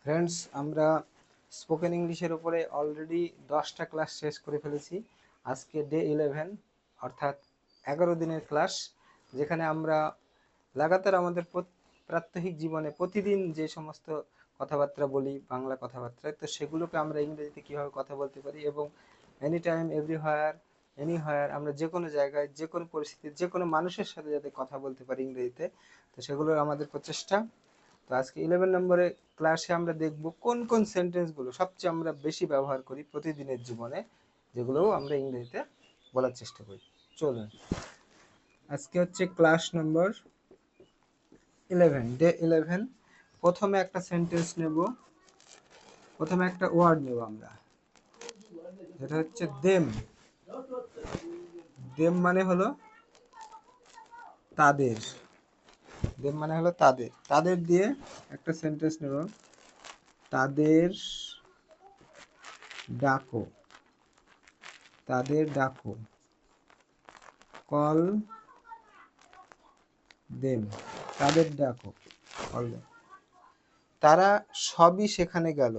Friends, আমরা spoken ইংলিশের উপরে অলরেডি 10টা ক্লাস শেষ করে ফেলেছি। আজকে ডে 11, অর্থাৎ 11 দিনের ক্লাস, যেখানে আমরা লাগাতার আমাদের প্রাত্যহিক জীবনে প্রতিদিন যে সমস্ত কথাবার্তা বলি বাংলা কথাবার্তায়, তো সেগুলোকে আমরা ইংরেজিতে কীভাবে কথা বলতে পারি এবং এনি টাইম এভরিহোয়ার এনিহোয়ার আমরা যে কোনো জায়গায় যে কোনো পরিস্থিতিতে যে কোনো মানুষের সাথে যাতে কথা বলতে পারি ইংরেজিতে, তো সেগুলোর আমাদের প্রচেষ্টা। তো আজকে 11 নম্বরে ক্লাসে আমরা দেখব কোন কোন সেন্টেন্সগুলো সবচেয়ে আমরা বেশি ব্যবহার করি প্রতিদিনের জীবনে, যেগুলোও আমরা ইংরেজিতে বলার চেষ্টা করি। চলুন, আজকে হচ্ছে ক্লাস নম্বর 11, ডে 11। প্রথমে একটা সেন্টেন্স নেব, প্রথমে একটা ওয়ার্ড নেব আমরা, যেটা হচ্ছে দেম। দেম মানে হলো তাদের, দেম মানে হলো তাদের, তাদের দিয়ে একটা সেন্টেন্স নেব। তাদের ডাকো, তাদের ডাকো, কল দেম, তাদের ডাকো, কল দেম। তারা সবই সেখানে গেল,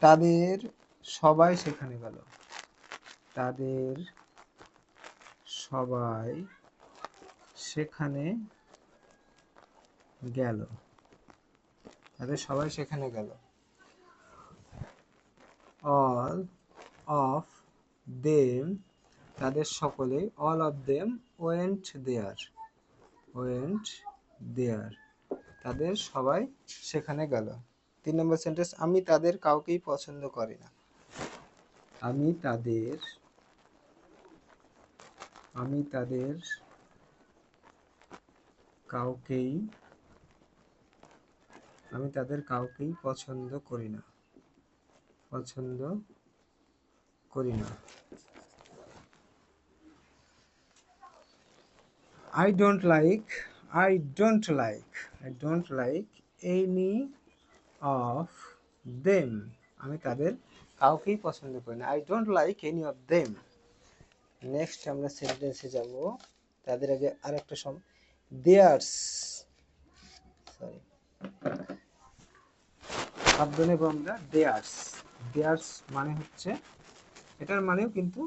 তাদের সবাই সেখানে গেল, তাদের সবাই সেখানে গেল, তাদের সবাই সেখানে গেল। অল অফ দেম, তাদের সকলে, all of them went there, went there, তাদের সবাই সেখানে গেল। 3 নম্বর সেন্টেন্স, আমি তাদের কাউকেই পছন্দ করি না। আমি তাদের কাউকেই পছন্দ করি না, পছন্দ করি না। I don't like any of them, আমি তাদের কাউকেই পছন্দ করি না। I don't like any of them. Next আমরা সেন্টেন্সে যাব, তাদের আগে আরেকটা theirs, সরি, শব্দ নেব আমরা theirs। theirs মানে হচ্ছে, এটার মানেও কিন্তু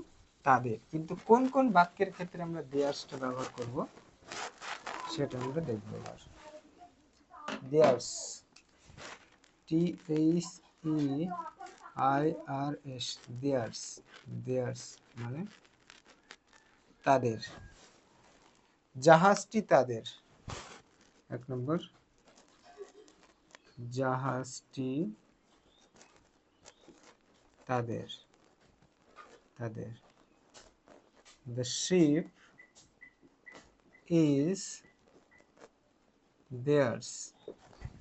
তাদের, কিন্তু কোন কোন বাক্যের ক্ষেত্রে আমরা theirsটা ব্যবহার করব সেটা আমরা দেখব এবার। theirs, theirs, theirs, theirs মানে তাদের। জাহাজটি তাদের, 1 নম্বর, জাহাজটি তাদের, তাদের। The ship is theirs,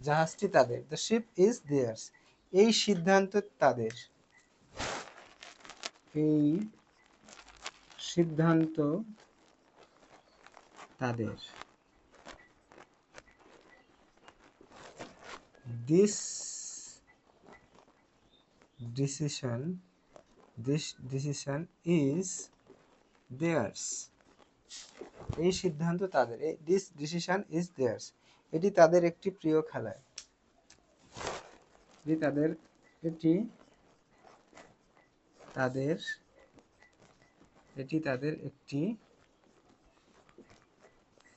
জাহাজটি তাদের, the ship is theirs, এই সিদ্ধান্ত তাদের, এই সিদ্ধান্ত তাদের। This decision is theirs, এই সিদ্ধান্ত তাদের, this decision is theirs, এটি তাদের একটি প্রিয় খেলা, এটি তাদের একটি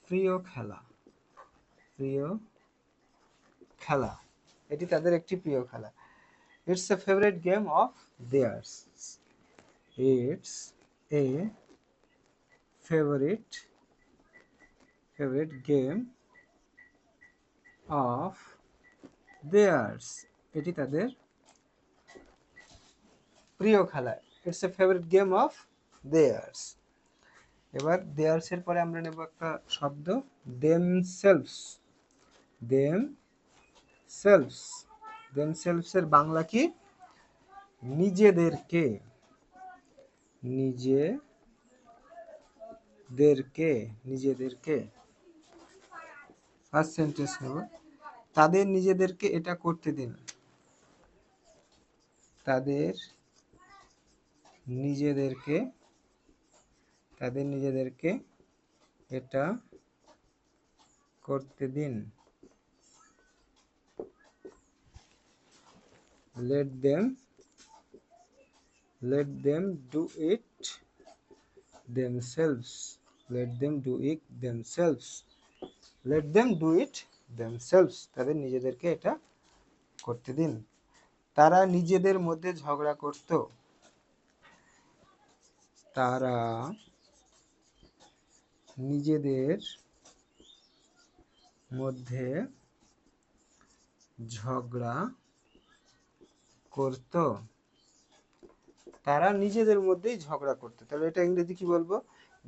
প্রিয় খেলা, এটি তাদের একটি প্রিয় খেলা। It's a favorite game of theirs, it's a favorite game of theirs, এটি তাদের প্রিয় খেলা। It's a favorite game of theirs. এবার theirs এর পরে আমরা নেব একটা শব্দ themselves এর বাংলা কি? নিজেদেরকে, ফার্স্ট সেন্টেন্স নেব, তাদের নিজেদেরকে এটা করতে দিন, তাদের নিজেদেরকে এটা করতে দিন। let them do it themselves, let them do it themselves, let them do it themselves, তাদের নিজেদেরকে এটা করতে দিন। তারা নিজেদের মধ্যে ঝগড়া করত, তারা নিজেদের মধ্যে ঝগড়া করত, তারা নিজেদের মধ্যেই ঝগড়া করত। তাহলে এটা ইংরেজি কি বলবো?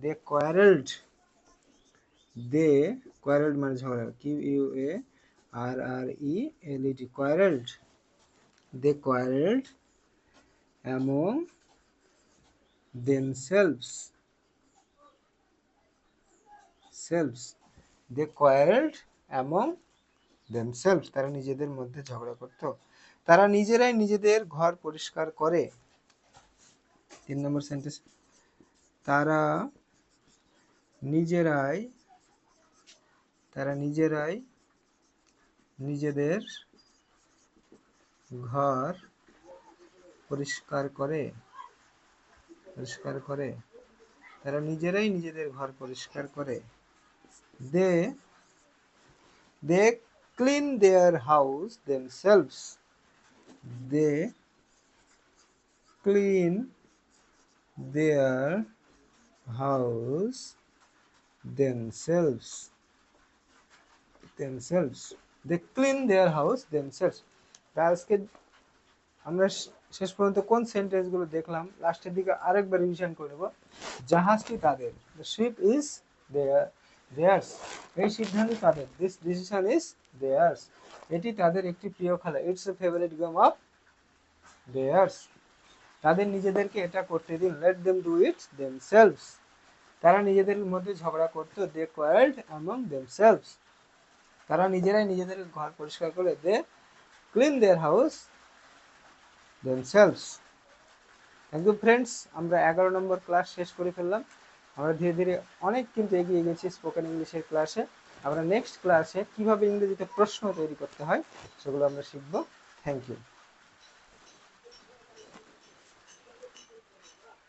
দে কোয়ারেলড, দে কোয়ারেলড মানে ঝগড়া, Q U A R R E L E D, quarrelled, they quarrelled among themselves, they quarreled among themselves, তারা নিজেদের মধ্যে ঝগড়া করত। তারা নিজেরাই নিজেদের ঘর পরিষ্কার করে। 3 নম্বর সেন্টেন্স, তারা নিজেরাই নিজেদের ঘর পরিষ্কার করে, তারা নিজেরাই নিজেদের ঘর পরিষ্কার করে। they clean their house themselves, they clean their house themselves, they clean their house themselves। আজকে আমরা শেষ পর্যন্ত কোন সেন্টেন্সগুলো দেখলাম, লাস্টের দিকে আরেকবার রিভিশন করে নেব। জাহাজটি তাদের, the ship is theirs, এই সিদ্ধান্ত তাদের, this decision is theirs, এটি তাদের একটি প্রিয় খেলা, it's a favorite game of theirs, তাদের নিজেদেরকে এটা করতে দিন, let them do it themselves, তারা নিজেদের মধ্যে ঝগড়া করত, they quarreled among themselves, তারা নিজেরাই নিজেদের ঘর পরিষ্কার করে, they clean their house themselves। Thank you friends, আমরা 11 নম্বর ক্লাস শেষ করে ফেললাম। আমরা ধীরে ধীরে অনেক কিন্তু এগিয়ে গেছি স্পোকেন ইংলিশের ক্লাসে। আমরা নেক্সট ক্লাসে কিভাবে ইংরেজিতে প্রশ্ন তৈরি করতে হয় সেগুলো আমরা শিখব। Thank you.